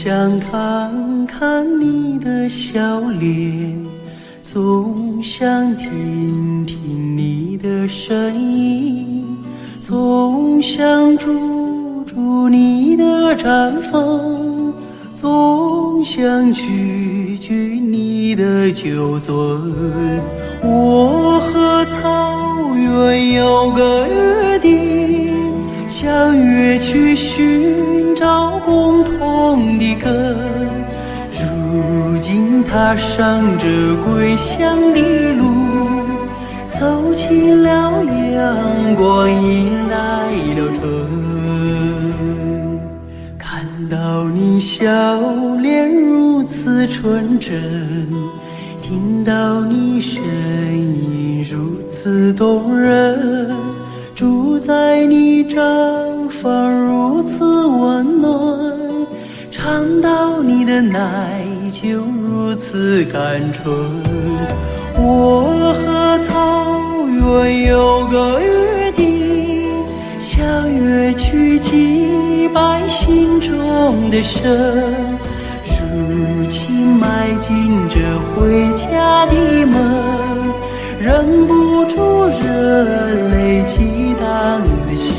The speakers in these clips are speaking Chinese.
想看看你的笑脸，总想听听你的声音，总想驻住你的绽放，总想句句你的酒樽。我和草原有个约定，相约去寻找共同的根，如今踏上这归乡的路，走进了阳光，迎来了春。看到你笑脸如此纯真，听到你声音如此动人，住在你毡房如此温暖，尝到你的奶酒如此甘醇。我和草原有个约定，相约去祭拜心中的神，如今迈进这回家的门，忍不住热泪激荡的心。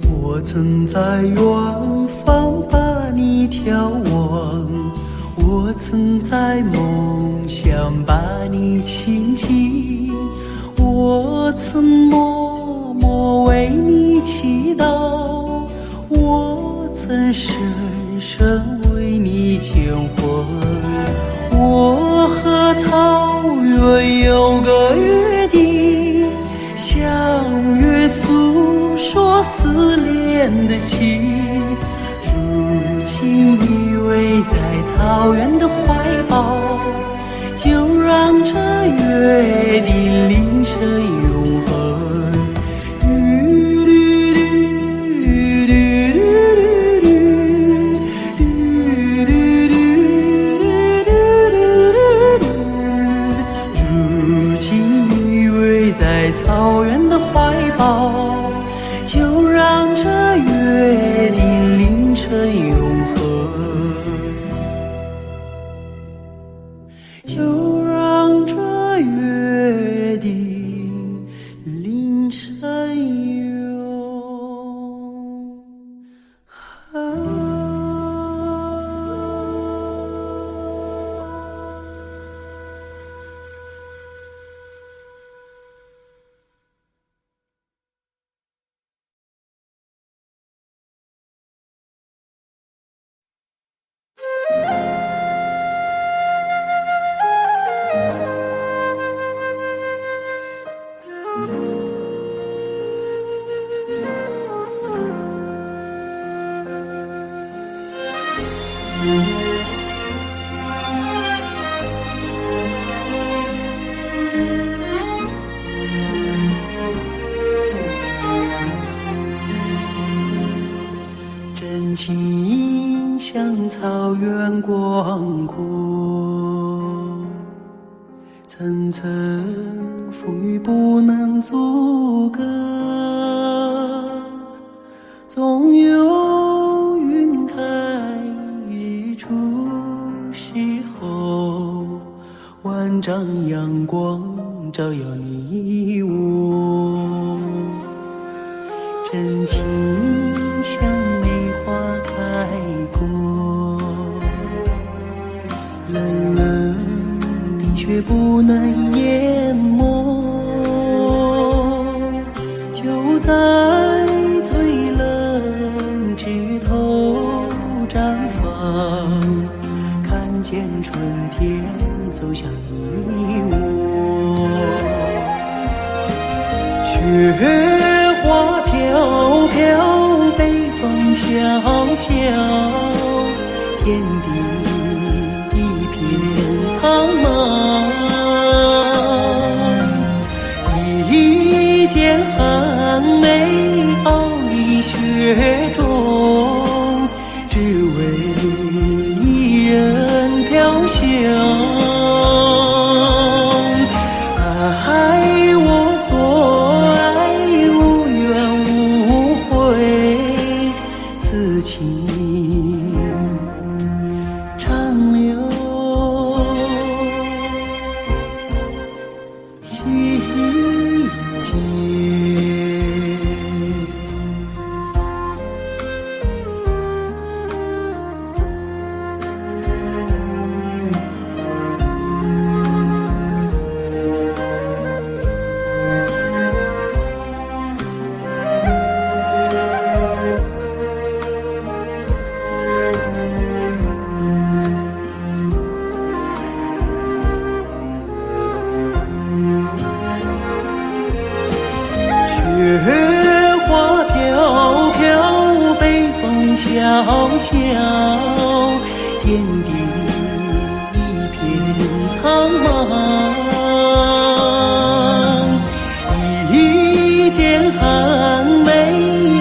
我曾在远方把你眺望，我曾在梦想把你亲近，我曾默默为你祈祷，我曾深深为你结婚。我和草原有个约定，相约诉说思恋的情，如今依偎在草原的怀抱，就让这约定凌晨永恒。如今依偎在草原的怀抱，就让这约定凌晨永恒，就让这约定凌晨永恒。真情像草原广阔，层层风雨不能阻隔，总有云开日出时候，万丈阳光照耀你我。真情像梅花开过，冷冷冰雪不能淹没，就在最冷枝头绽放，看见春天走向你我。雪花飘飘，北风萧萧，天地一片苍茫。一人飘香。爱我所爱，无怨无悔，此情长留心间。雪花飘飘，北风萧萧，天地一片苍茫。一剑寒梅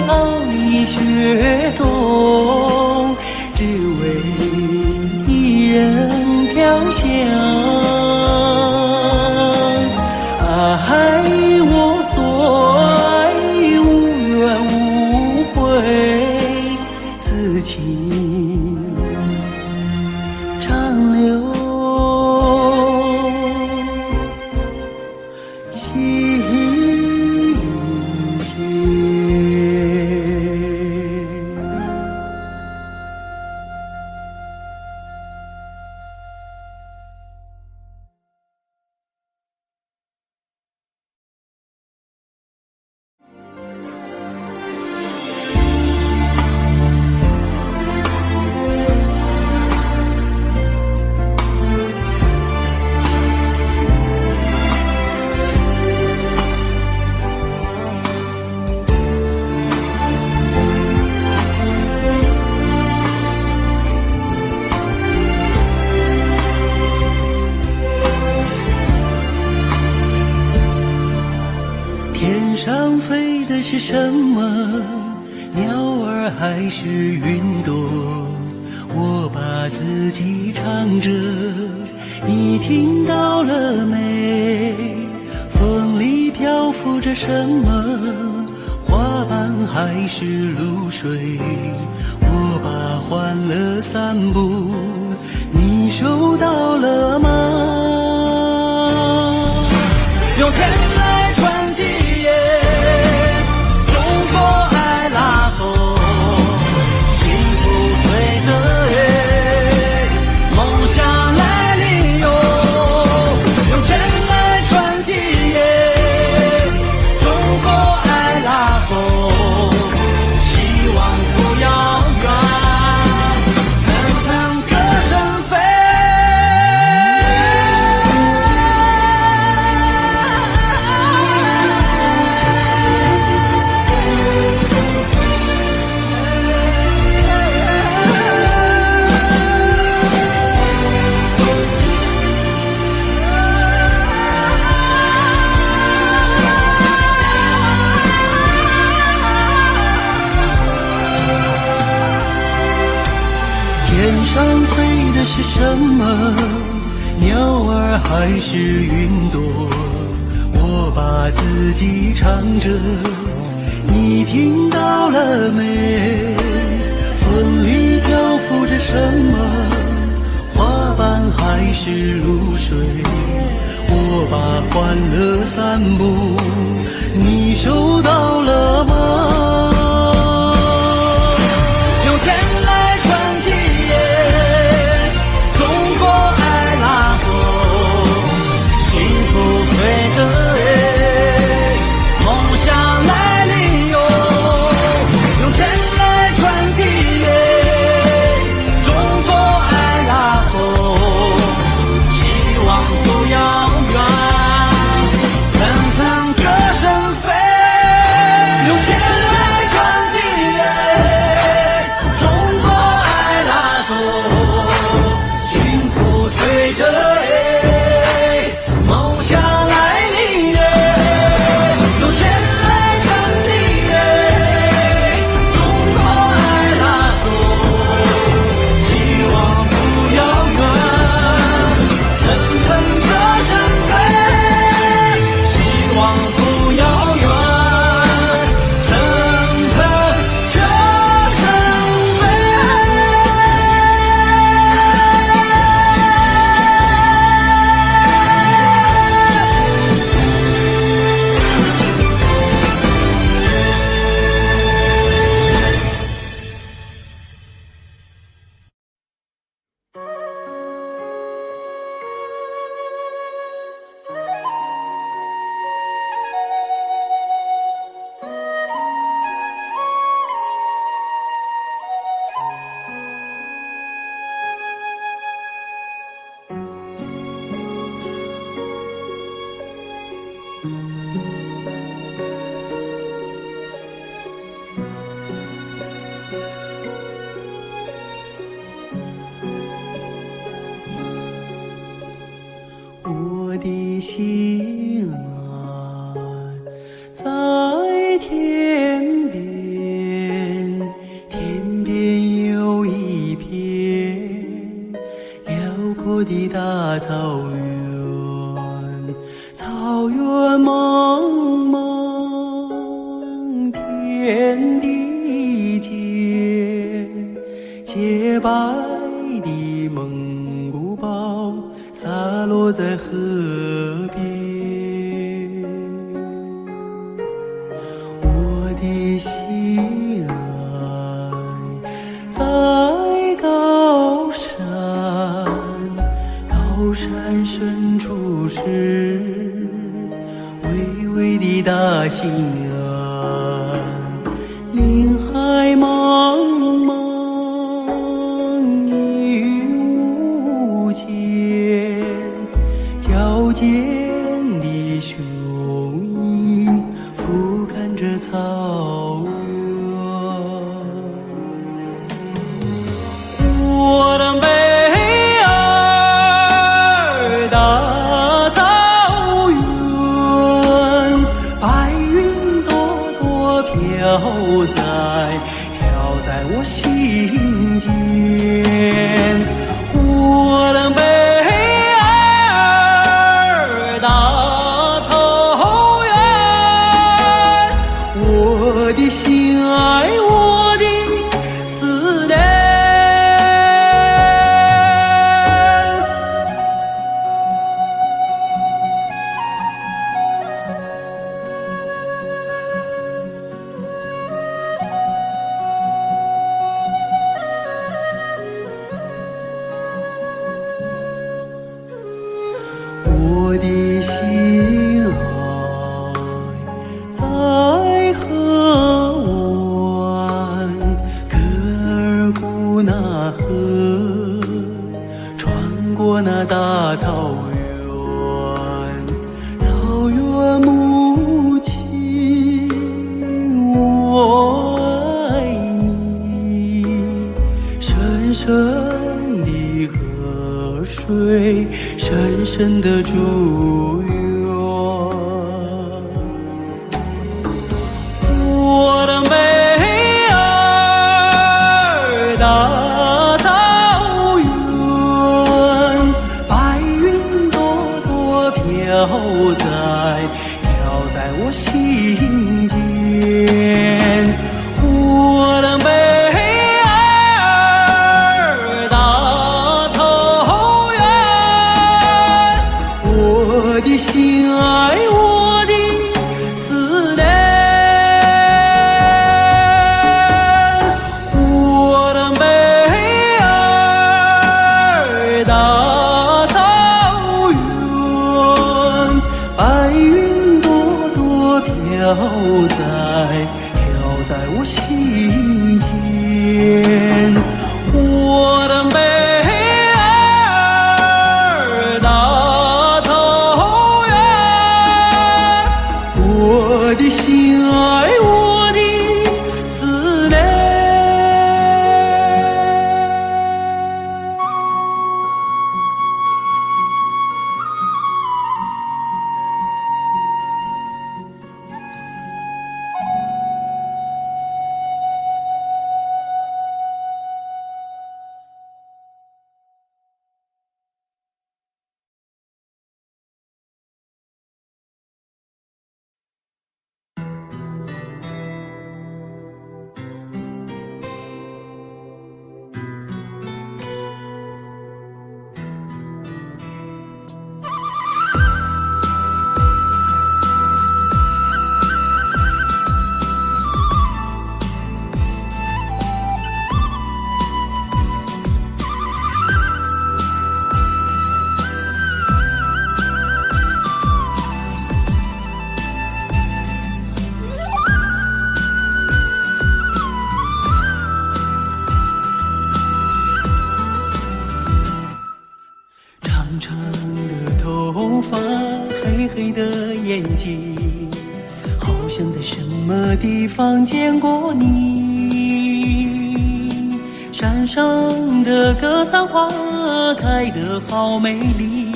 傲立雪中，只为一人飘香。爱我所爱，无怨无悔，此情长留心间。天上飞的是什么？鸟儿还是云朵？我把自己唱着，你听到了没？风里漂浮着什么？花瓣还是露水？我把欢乐散布，你收到了吗？用天来传递中国爱拉索，幸福随着梦想来临哟。用天来传递中国爱拉索，希望不遥远，层层歌声飞。天上飞的是什么？鸟儿还是云朵？我把自己唱着，你听到了没？风里漂浮着什么？花瓣还是露水？我把欢乐散布，你收到了吗？用天来传递中国爱拉索，幸福随着梦想来临哟。用天来传递中国爱拉索，希望不遥远，层层歌的心啊，在天边，天边有一片辽阔的大草原，草原茫茫，天地间，洁白的蒙古包洒落在河边。我的心爱在高山，高山深处是巍巍的大兴安，林海茫茫雨无间，矫健的雄鹰俯瞰着草原。我的美儿大草原，白云朵朵飘在我心间。我的美儿大草原，我的心爱，我的思念。我的心爱在河湾，格尔古纳河，穿过那大草原，草原母亲，我爱你，深深的河水，深深的祝愿。我的美儿大草原，白云朵朵飘在我心间。我的美儿大草原，我的心爱，我的思念。我的美儿大草原，白云朵朵飘在我心间。我的美儿大草原，我的心爱，我的思念。长长的头发，黑黑的眼睛，好像在什么地方见过你。山上的格桑花开得好美丽，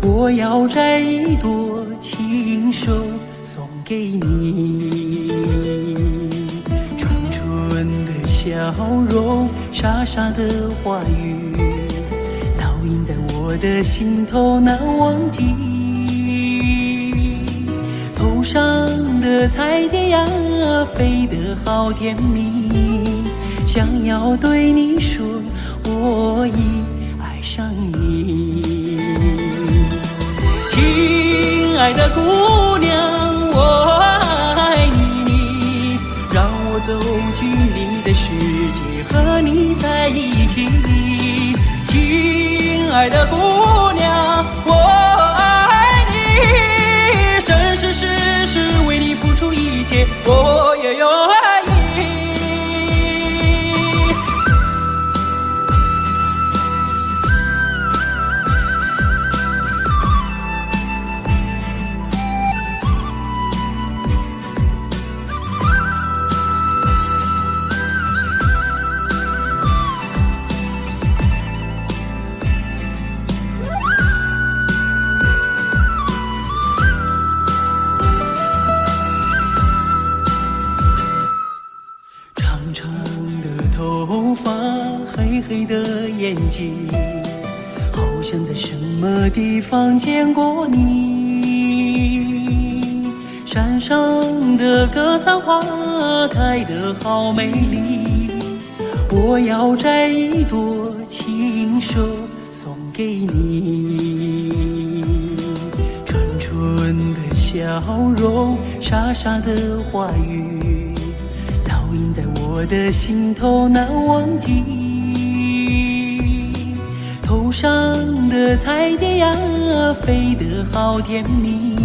我我要摘一朵情手送给你，纯纯的笑容，傻傻的话语，烙印在我的心头难忘记。头上的彩蝶呀，飞得好甜蜜，想要对你说，我已爱上你。亲爱的姑娘，我爱你，让我走进你的世界，和你在一起。亲爱的姑娘，我爱你，生生世世为你付出一切，我也愿意。黑黑的眼睛，好像在什么地方见过你。山上的格桑花开得好美丽，我要摘一朵情手送给你。纯纯的笑容，傻傻的话语，烙印在我的心头难忘记。头上的彩蝶呀，飞得好甜蜜，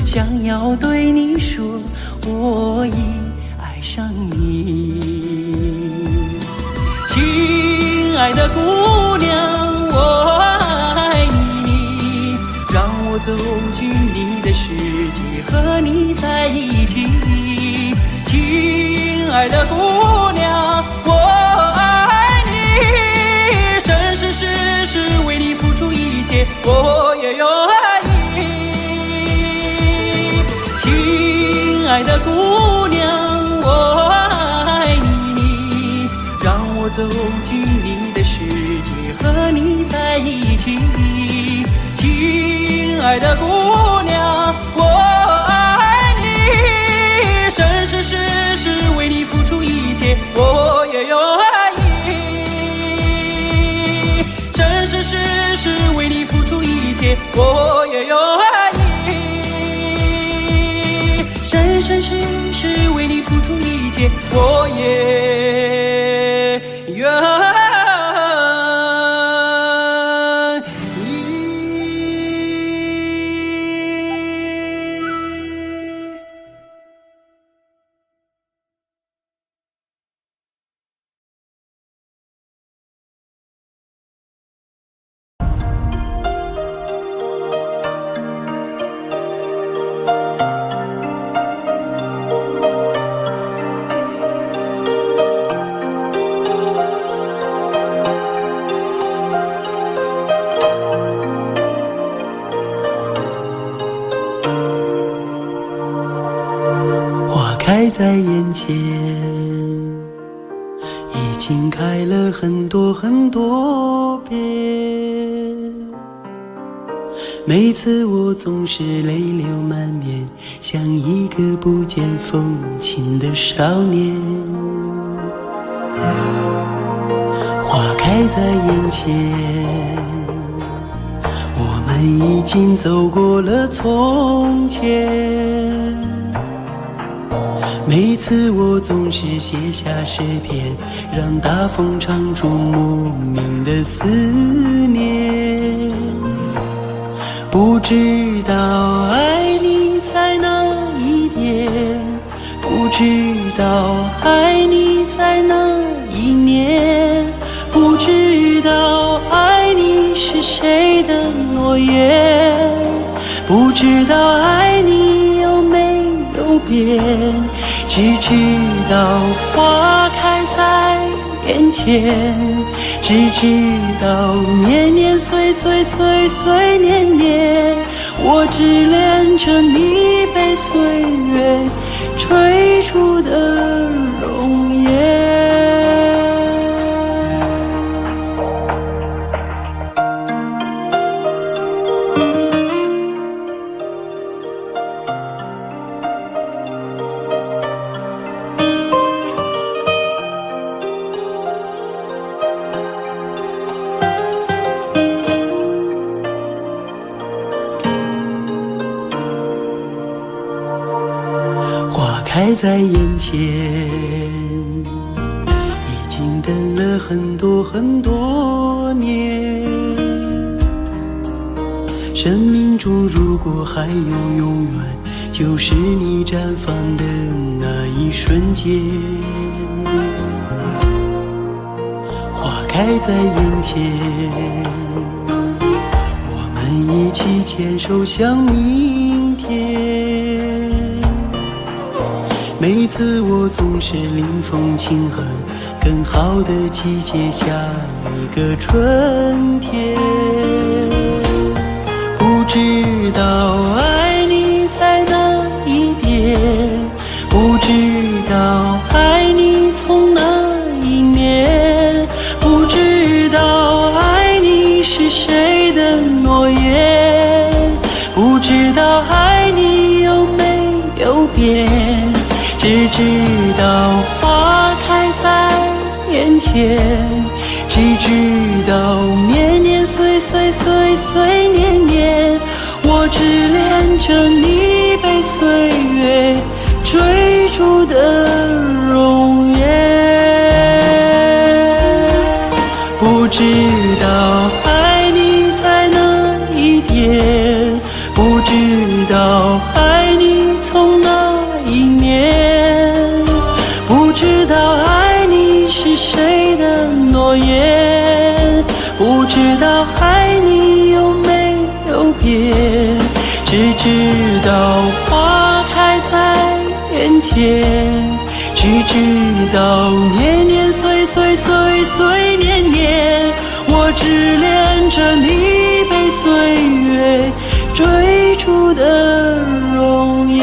想要对你说，我已爱上你。亲爱的姑娘，我爱你，让我走进你的世界，和你在一起。亲爱的姑娘，我爱你，生生世世为你付出一切，我也愿意。亲爱的姑娘，我爱你，让我走进你的世界，和你在一起。亲爱的姑娘，我爱你，生生世世为你付出一切，我也愿意。生生世世为你付出一切，我也愿意。生生世世为你付出一切，我也愿意。开在眼前，已经开了很多很多遍。每次我总是泪流满面，像一个不见风情的少年。花开在眼前，我们已经走过了从前。每次我总是写下诗篇，让大风唱出莫名的思念。不知道爱你在哪一点，不知道爱你在哪一年，不知道爱你是谁的诺言，不知道爱你有没有变，只知道花开在眼前，只只知道年年岁岁岁岁年年，我只恋着你被岁月追逐的容颜。开在眼前，已经等了很多很多年。生命中如果还有永远，就是你绽放的那一瞬间。花开在眼前，我们一起牵手向明天。每次我总是临风轻哼，更好的季节，下一个春天。不知道爱你在哪一点，不知道爱你从哪一年，不知道爱你是谁的诺言，不知道爱你有没有变。只知道花开在眼前，只知道年年岁岁岁岁年年，我只恋着你被岁月追逐的容颜。不知道爱你在哪一点，不知道爱你从哪一年，不知道爱你是谁的诺言，不知道爱你有没有变。只知道花开在眼前，只知道年年岁岁岁岁年年，我只恋着你被岁月追逐的容颜。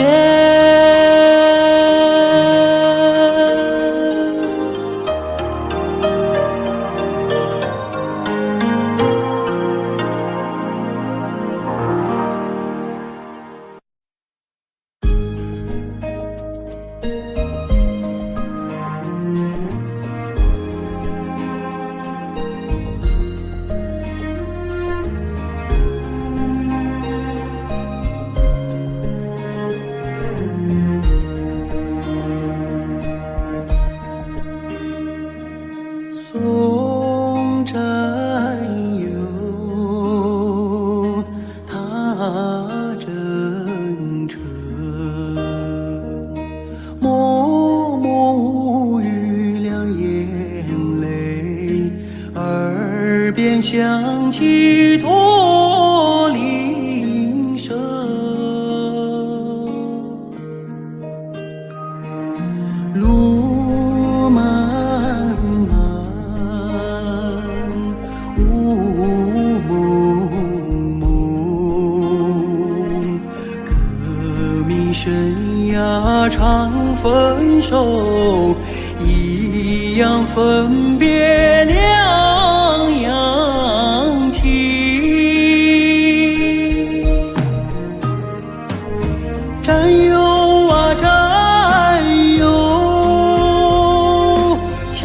松山有踏征程，默默无语两眼泪，耳边响起驼铃声。路漫漫雾蒙蒙，革命生涯常分手，一样分别两样情。战友啊战友，亲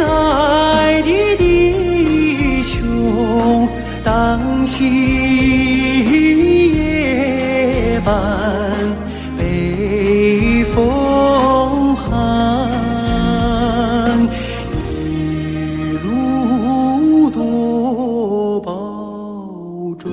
爱的弟兄，当夕夜半北风寒，一路多保重。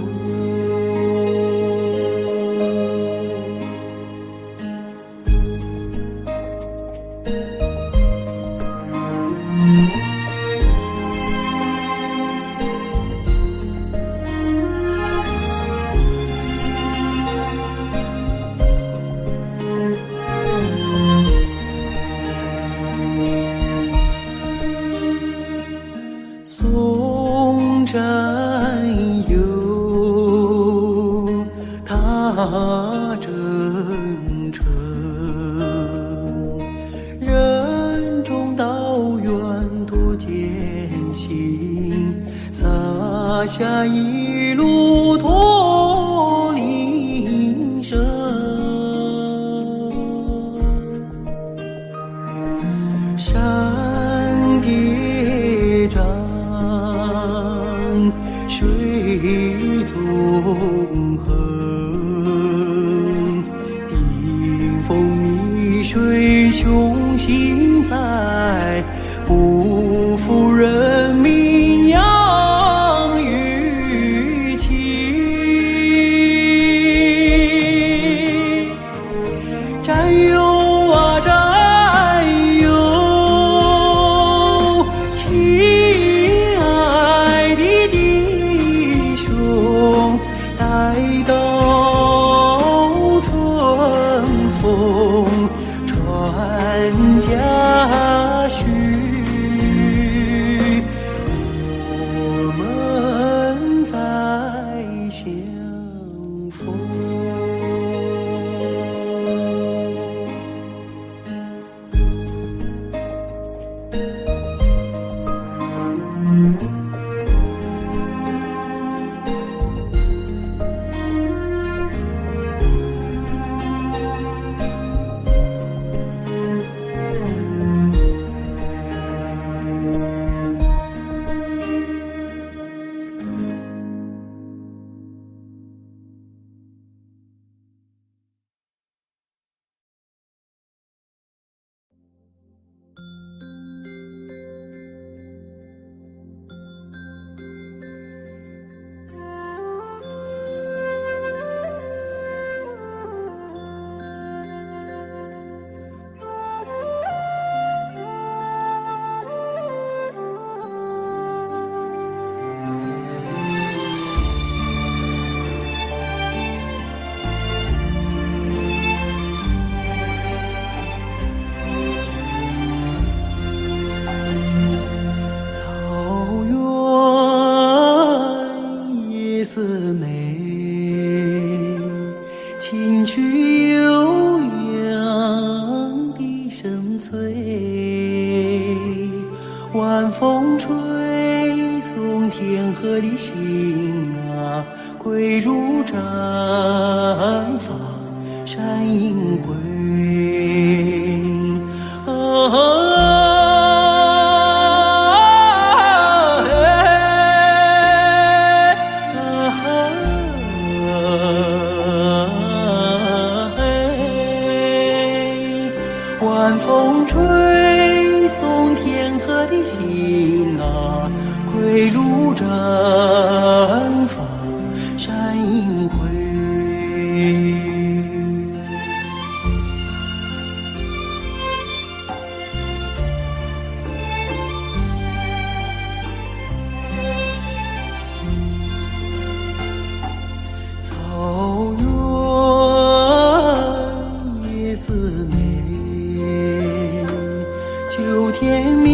送战友，踏征程，任重道远多艰辛，洒下一路驼铃声。山叠嶂，水纵横，迎风逆水雄心在，不负人民养育情。战友啊战友，亲爱的弟兄，待到春风传家训，我们再相逢。四美，琴曲悠扬笛声催，晚风吹送天河的星啊，归入毡房山阴归。晚风吹送天河的星啊，归入毡房山阴归。草原夜似美，秋天明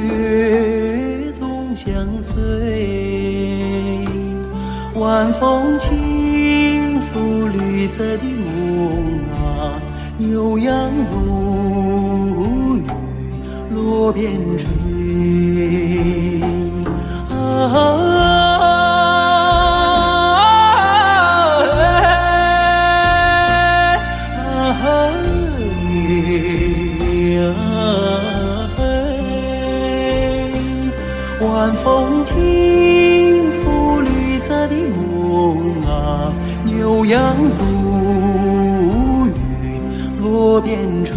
月总相随，晚风轻拂绿色的梦啊，牛羊如雨落边吹。晚风轻拂绿色的梦啊，牛羊如雨落边吹。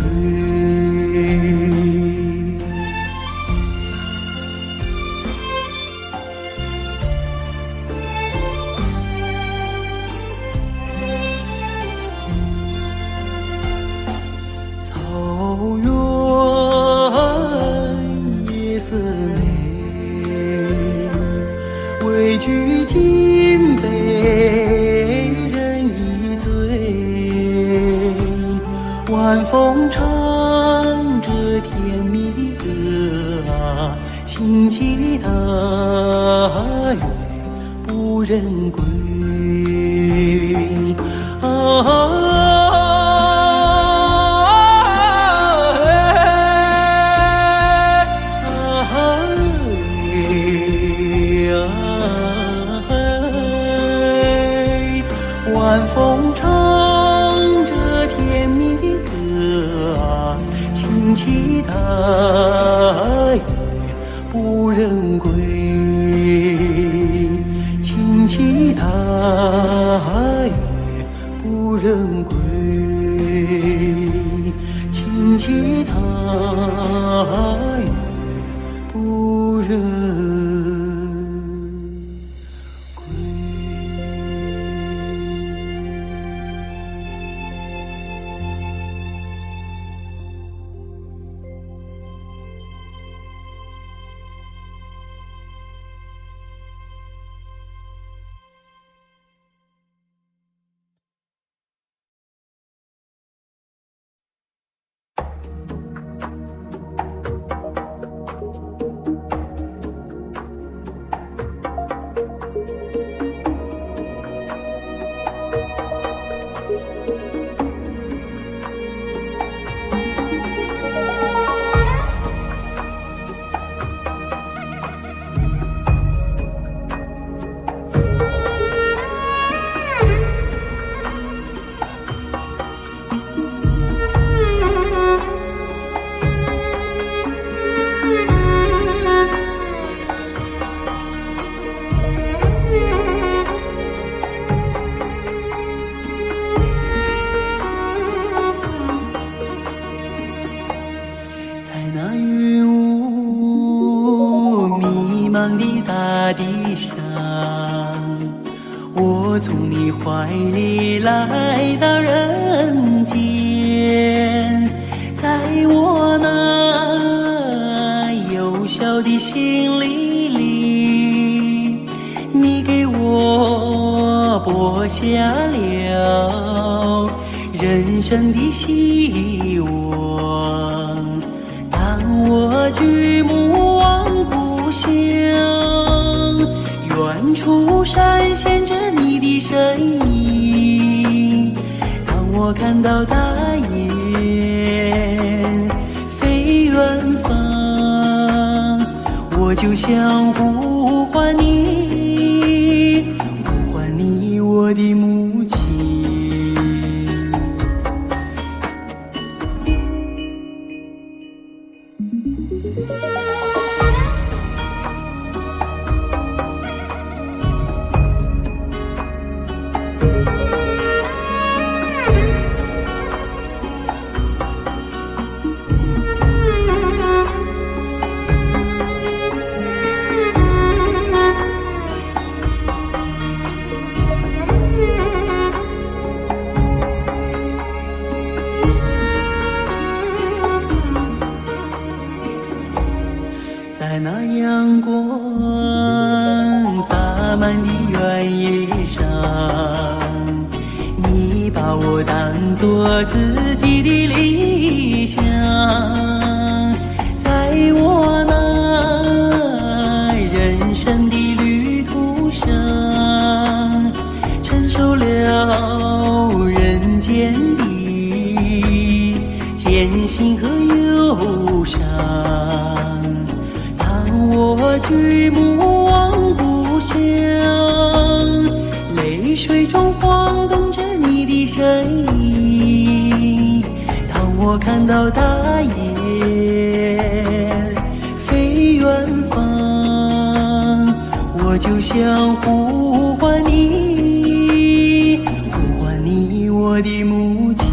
草原夜似美，畏惧金杯人一醉，晚风唱着甜蜜的歌啊，轻轻骑大约不忍归。晚风唱着甜蜜的歌，轻骑大约不忍归，轻骑大约不忍归，轻骑大约不忍。那云雾迷茫的大地上，我从你怀里来到人间，在我那幼小的心灵里，你给我播下了人生的希望。我举目望故乡，远处闪现着你的身影。当我看到大雁飞远方，我就想呼唤你，呼唤你，我的母亲。在那阳光洒满的原野上，你把我当作自己的理想，在我那人生的旅途上，承受了人间的艰辛和忧伤。我举目望故乡，泪水中晃动着你的身影。当我看到大雁飞远方，我就想呼唤你，呼唤你，我的母亲。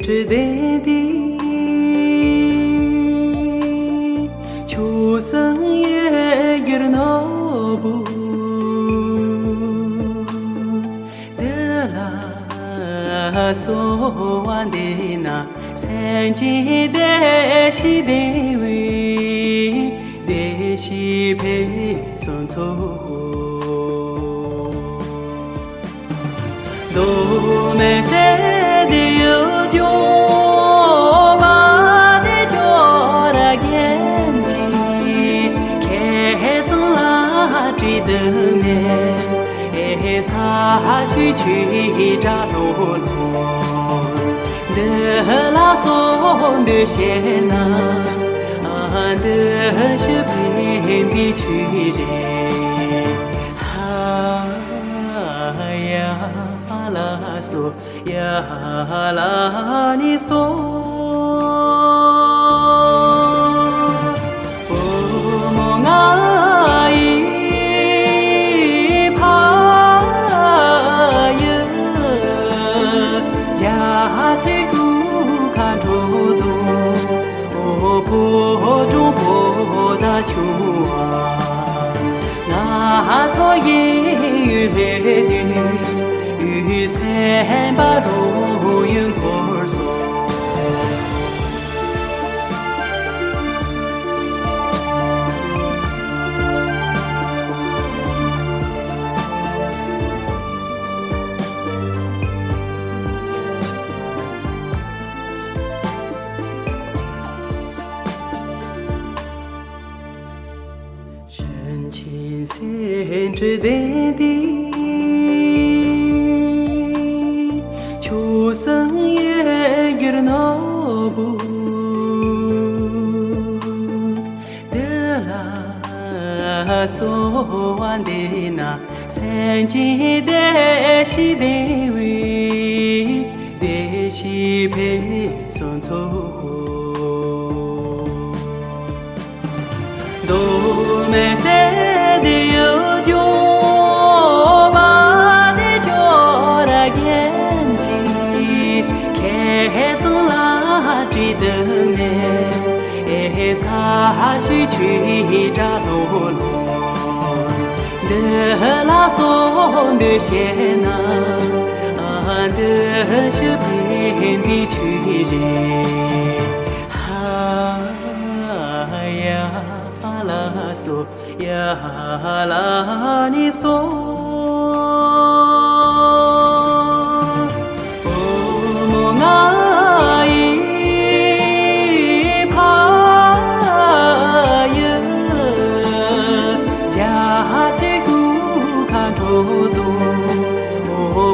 之点滴，秋生也有那不得啦，所完的那三界的西的位的西配送错。都没谁的有酒，把的酒的眼睛，开始拉追的面，擦去去扎罗罗，的拉松的线呐，的是偏僻去人，呀。啦嗦呀啦你嗦，我梦啊一怕呀，家去苦看出足，我破中破大秋啊，那错也来。三把路云可索，深情深之点滴。秋生也有那不得啦，所完的那三界的西的位的西配送错，都没谁的有酒。追的面，擦去去扎罗罗，的拉松的线呐，的是偏僻去人，呀啦嗦呀啦你嗦。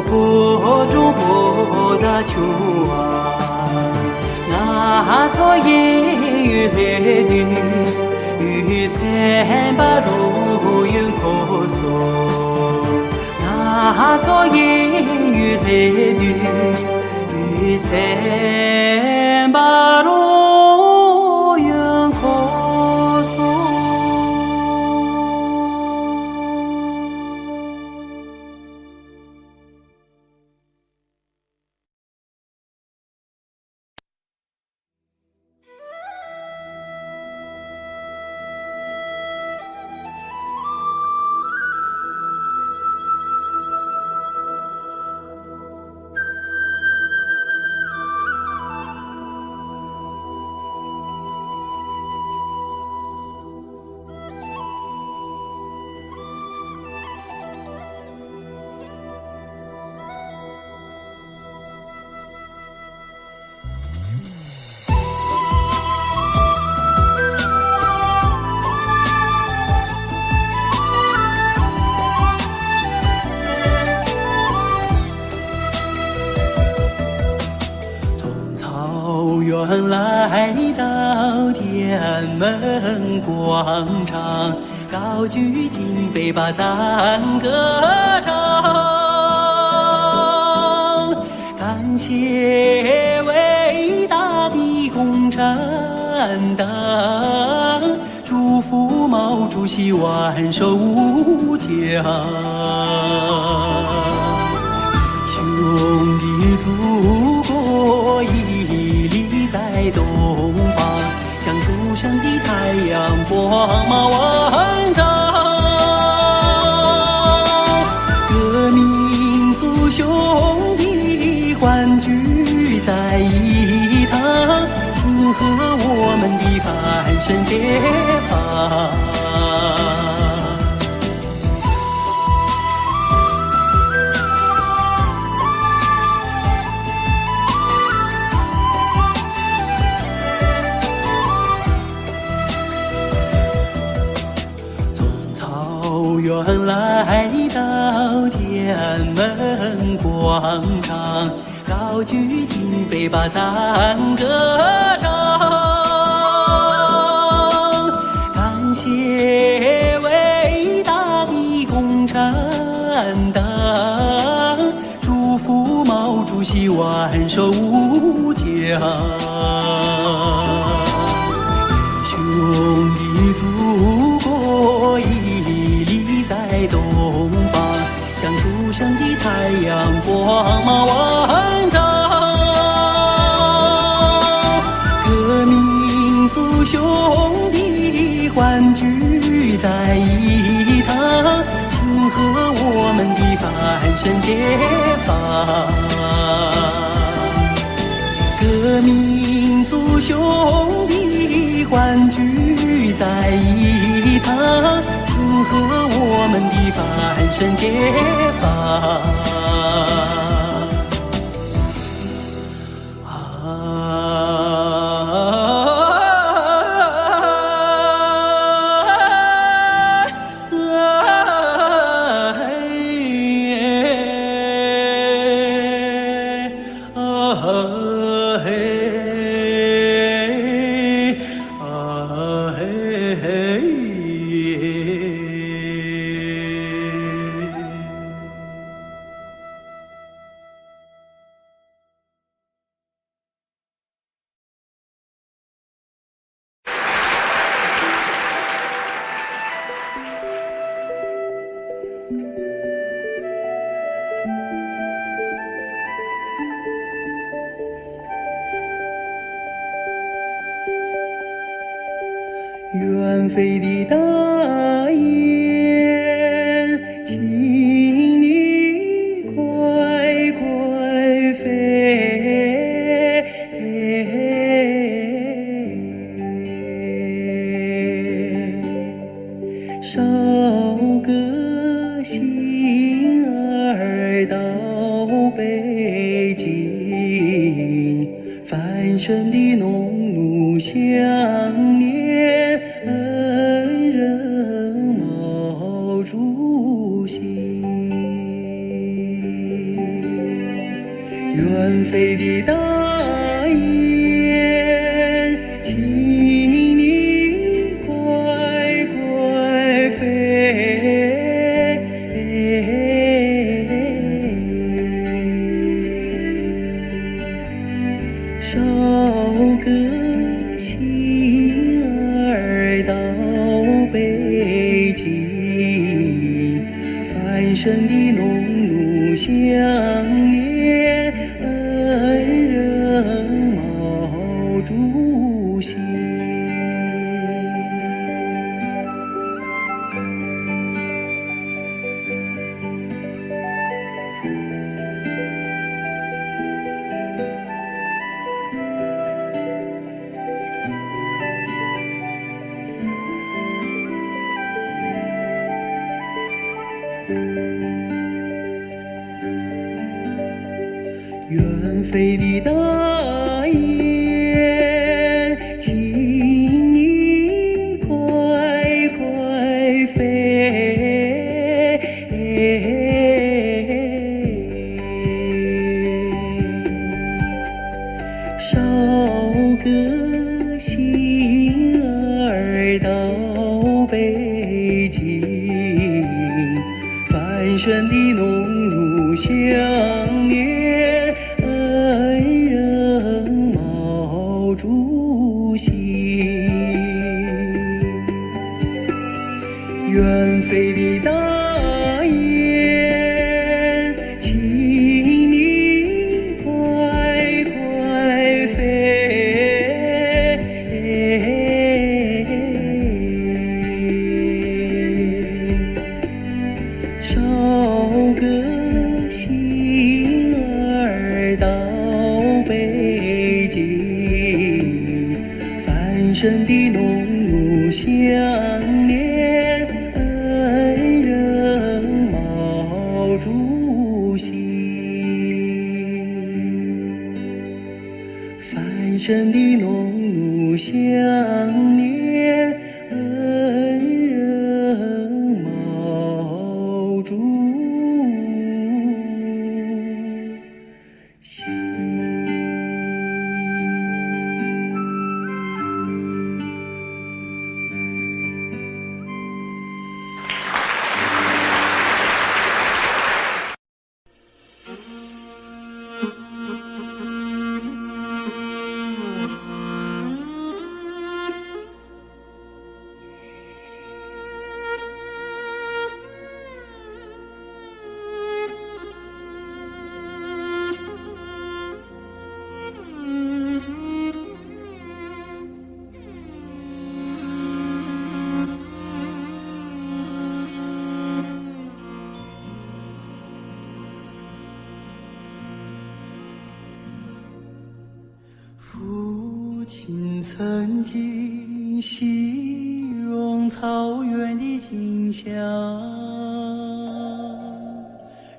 破中破大秋啊，那错也有三把路云可索，那错也有三把路云可索。原来到天安门广场，高举金杯把赞歌唱，感谢伟大的共产党，祝福毛主席万寿无疆。兄弟祖果屹立在东方，像初升的太阳，光芒万丈。各民族兄弟欢聚在一堂，庆贺我们的繁盛解放。从原来到天安门广场，高举金杯把赞歌唱，感谢伟大的共产党，祝福毛主席万寿无疆。兄弟祖国屹立在东方，像初升的太阳，光芒万丈。各民族兄弟欢聚在一堂，庆贺我们的繁盛解放。各民族兄弟欢聚在一堂，庆贺我们的繁盛解放。远飞的大雁，请你快快飞，捎个信儿到北京，繁盛的农奴相念恩人毛主席。远飞的大雁，请你快快飞，捎个信儿到北京，繁盛的农奴相念恩人毛主席。远飞的大雁，请你快快飞，捎个信儿到北京，繁盛的农奴相念恩人毛主席。远飞的大雁，请你快远的景象，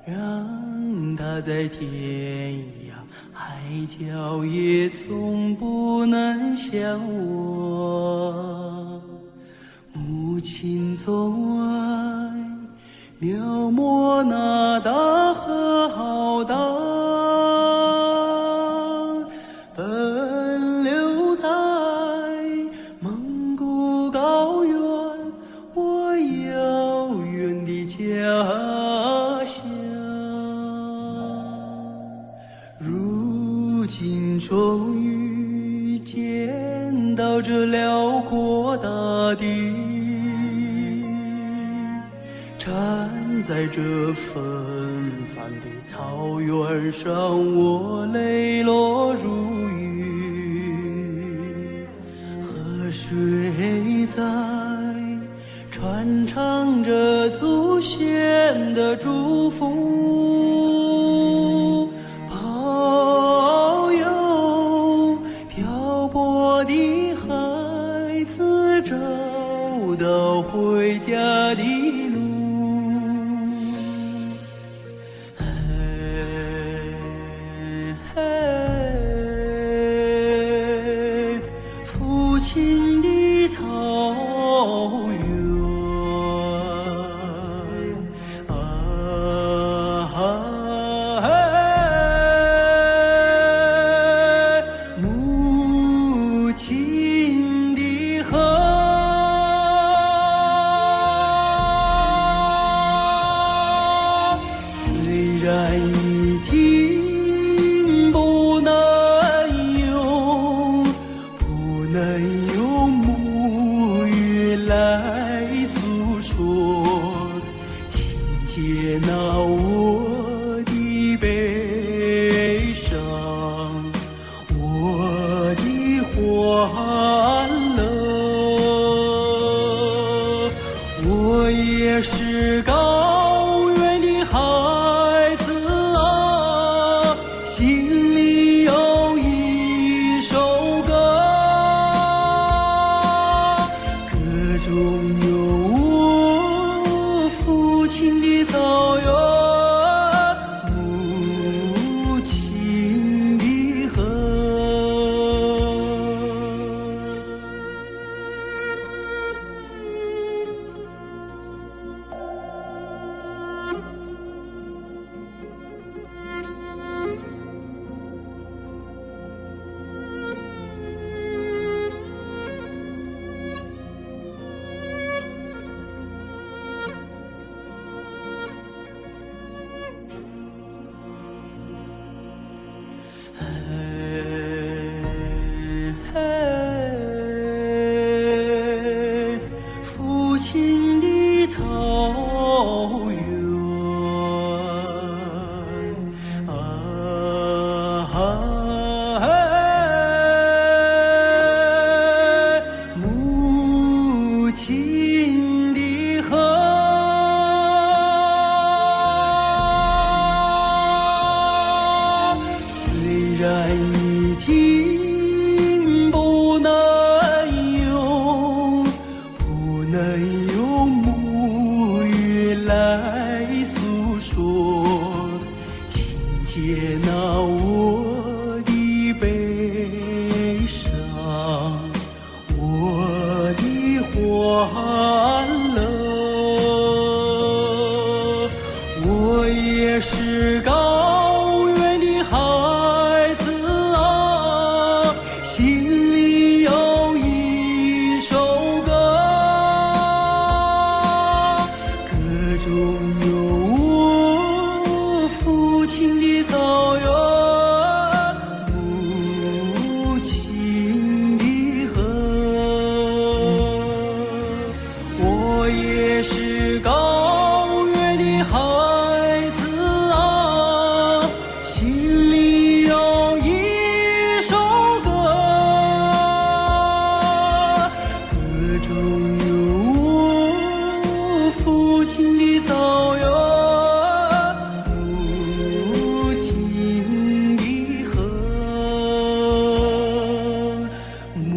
让它在天涯海角也从不能相忘。母亲总爱描摹那大河浩荡，奔流在蒙古高原，我遥远的家乡。如今终于见到这辽阔大地，站在这纷繁的草原上，我泪落如雨。河水在传唱着祖先的祝福，保佑漂泊的孩子找到回家的路。父亲的草原母亲的河，虽然已经不能用母语来诉说，请接纳我的悲伤，我的欢乐。我也是高原的孩子啊，心里有一首歌，中有我父亲的草原，母亲的河。父亲的草原母亲的河，虽然已经不能用母语来诉说，请接纳我的悲伤，我的欢乐。我也是高原的孩子啊，心里有一首歌，歌中有我父亲的草原，母亲的河。我也是高原的孩子啊，心里有一首歌，歌中有我父亲的草原，母亲的河，母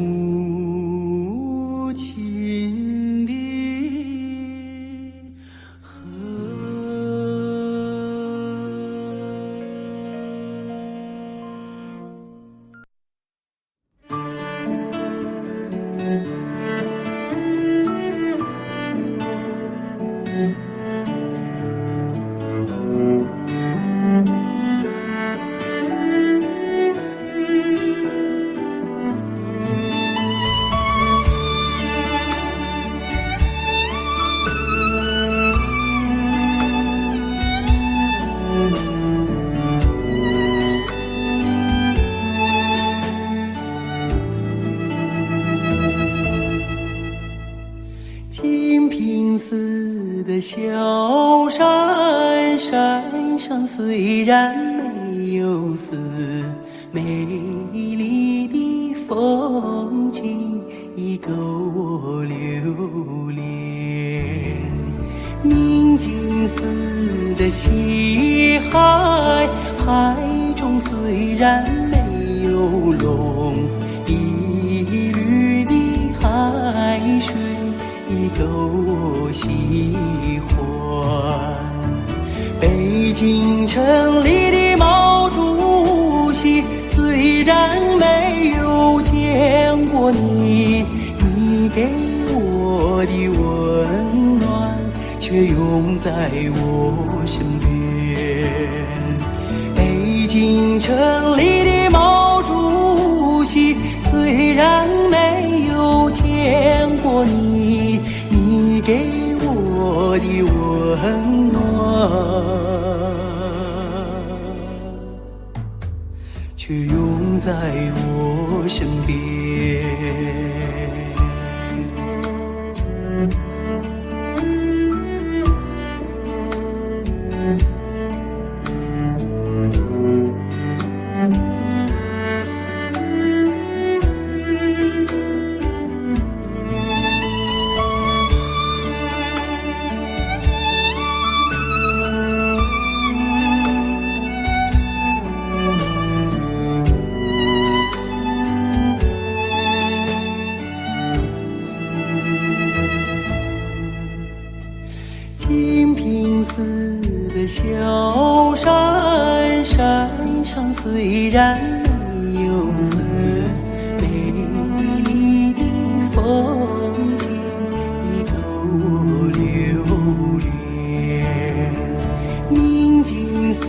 亲的静似的小山，山上虽然没有寺，美丽的风景已够我留恋。宁静似的西海，海中虽然没有龙，碧绿的海水已够我喜欢。北京城里的毛主席，虽然没有见过你，你给我的温暖却永在我身边。北京城里的毛主席，虽然没有见过你，你给我的温暖却永在我身边。金瓶寺的小山，山上虽然没有寺，美丽的风景已够我留恋。宁静似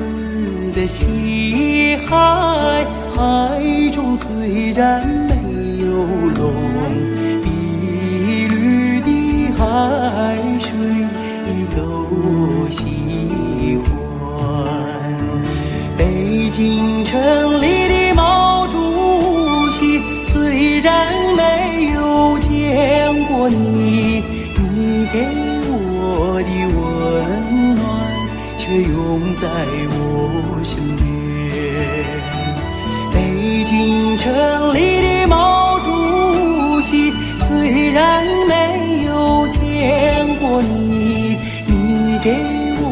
的西海，海中虽然没有龙，碧绿的海水已够我喜欢。北京城里的毛主席，虽然没有见过你，你给我的温暖却永在我身边。北京城里的毛主席，虽然没有见过你，你给我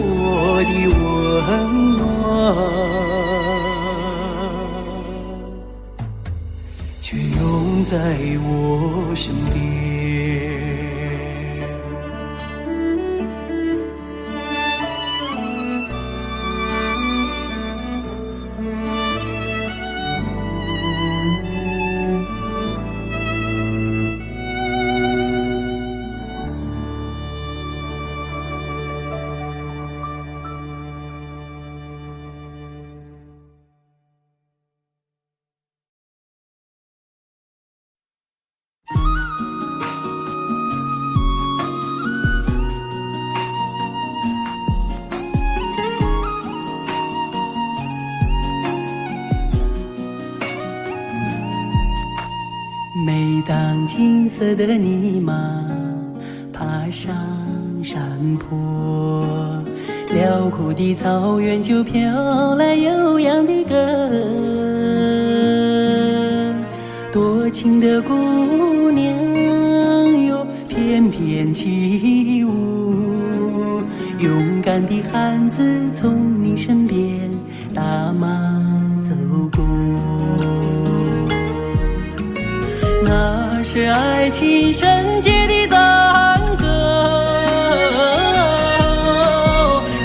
的温暖却永在我身边。每当金色的泥马爬上山坡，辽阔的草原就飘来悠扬的歌。多情的姑娘哟，翩翩起舞，勇敢的汉子从你身边打马走过。那是爱情圣洁的赞歌，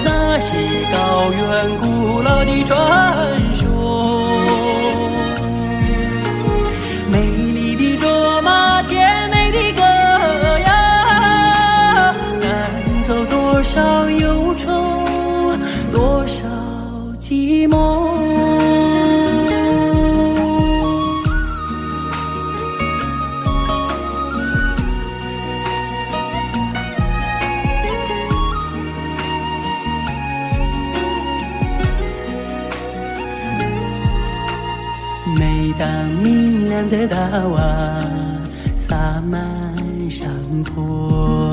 那是高原古老的传说。美丽的卓玛，甜美的歌谣，赶走多少忧愁，多少寂寞。每当明亮的大瓦洒满山坡，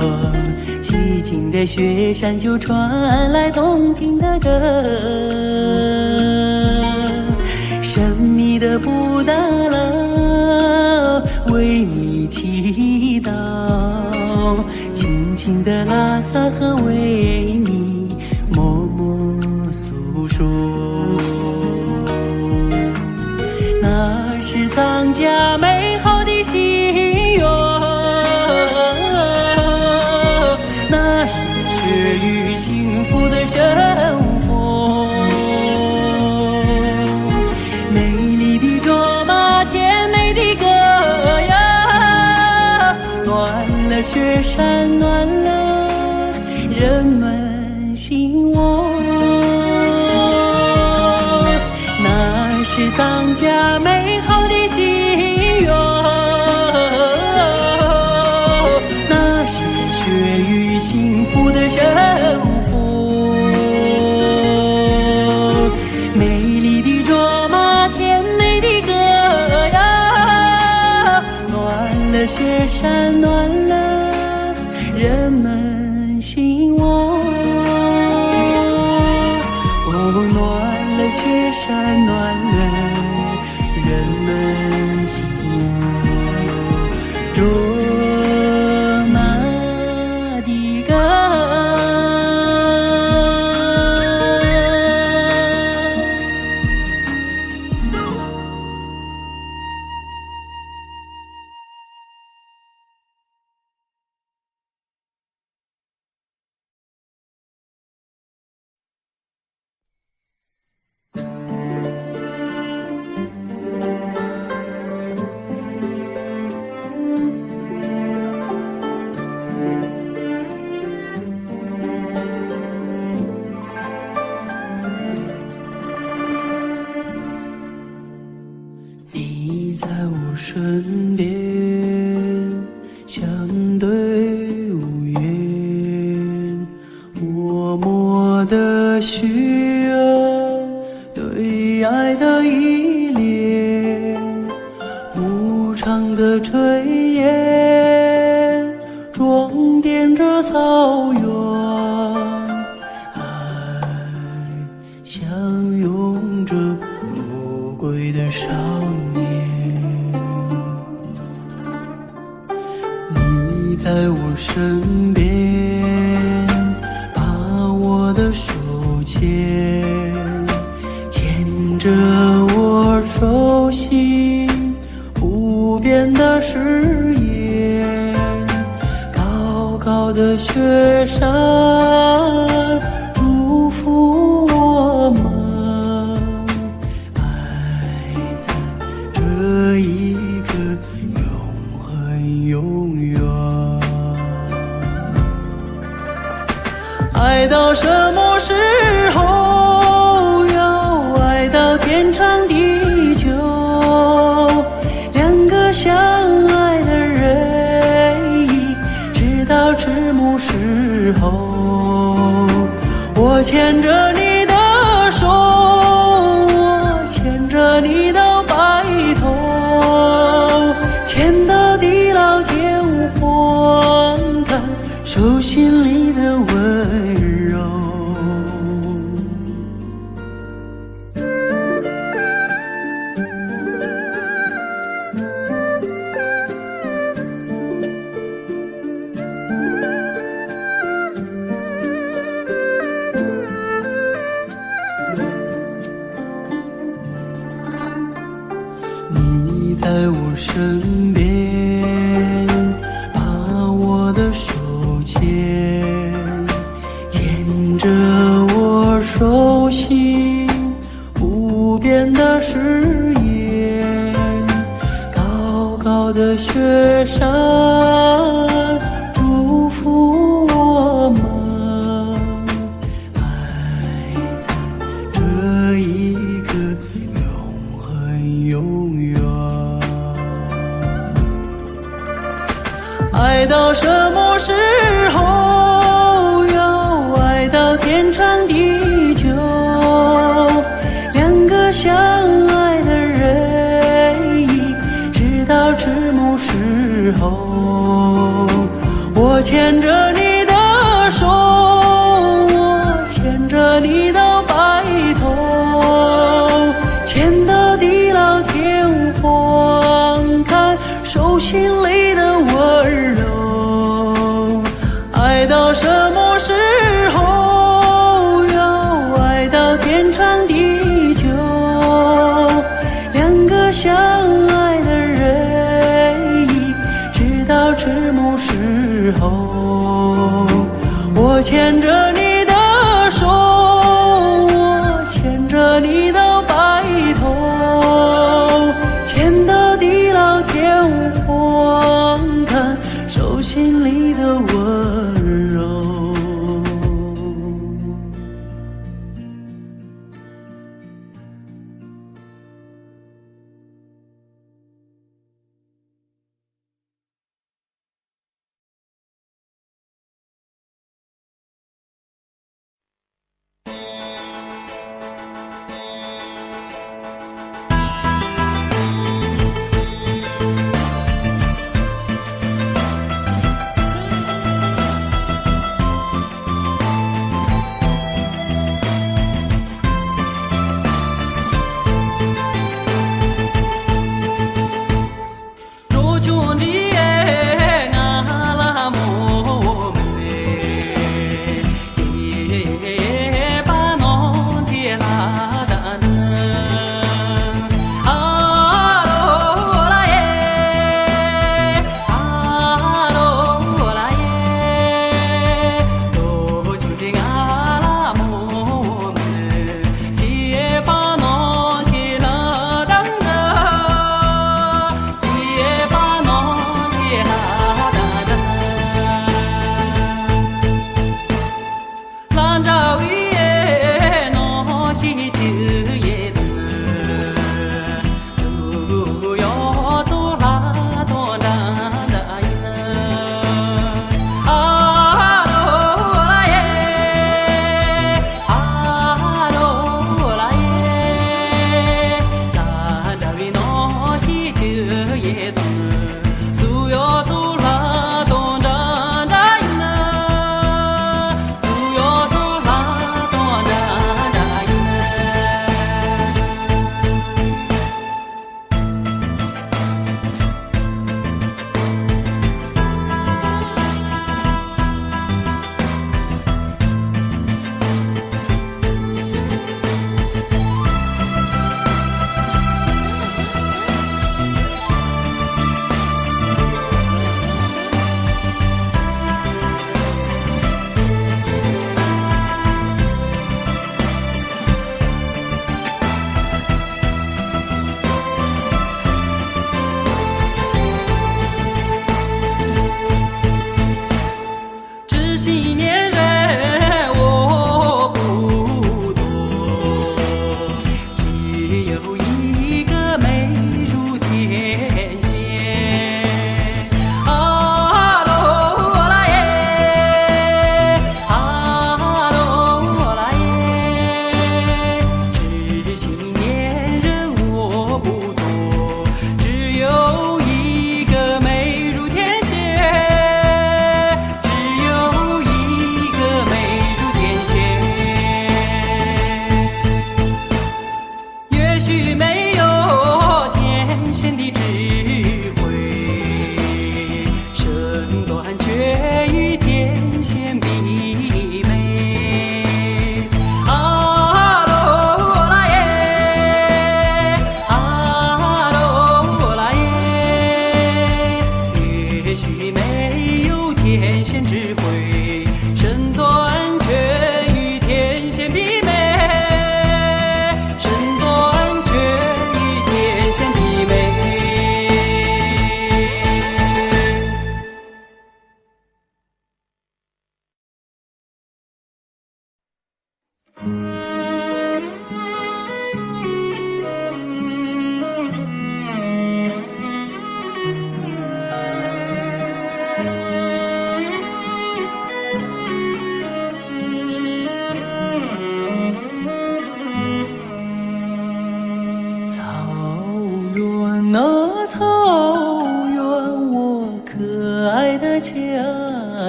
的雪山就传来动听的歌，神秘的布达拉为你祈祷，轻轻的拉萨河为你默默诉说。那是藏家美好的心愿，那是雪域幸福的生活。美丽的卓玛，甜美的歌谣，暖了雪山，暖了人们心窝。那是藏家美好的心愿，那是雪域幸福的生活。美丽的卓玛，甜美的歌谣，暖了雪山，暖了人们心窝。暖了雪山，暖了人们心窝。卓玛的歌。你在我身边，相对无言，默默的许愿，对爱的依恋，无常的炊烟，装点着草原，爱相拥着魔鬼的少年。你在我身边，把我的手牵，牵着我手心不变的誓言。高高的雪山祝福我们，爱在这一刻永恒永远。爱到什么时候？要爱到天长地久。两个相爱的人，直到迟暮时候。我牵着你的手，我牵着你到白头，牵到地老天荒，看手心里的温柔。你在我身边，把我的手牵，牵着我手心不变的誓言。高高的雪山祝福我们，爱在这一刻永恒永远。爱到什么时候？要爱到天长地久。两个相爱的人，直到迟暮时候。牵着你的手，我牵着你的白头，牵到地老天荒，看手心里的温柔。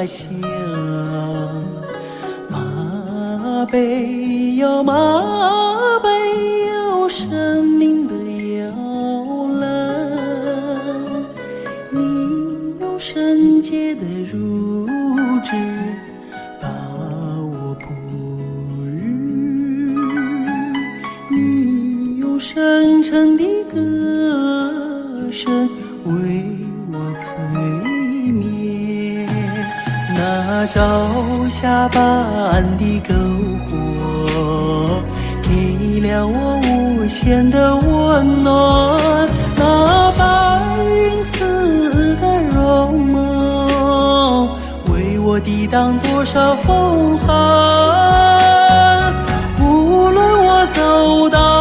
乡，马背哟马背哟，生命的摇篮，你用圣洁的乳汁把我哺育，你用深沉的歌声为我催眠。那朝霞般的篝火，给了我无限的温暖。那白云似的容貌，为我抵挡多少风寒。无论我走到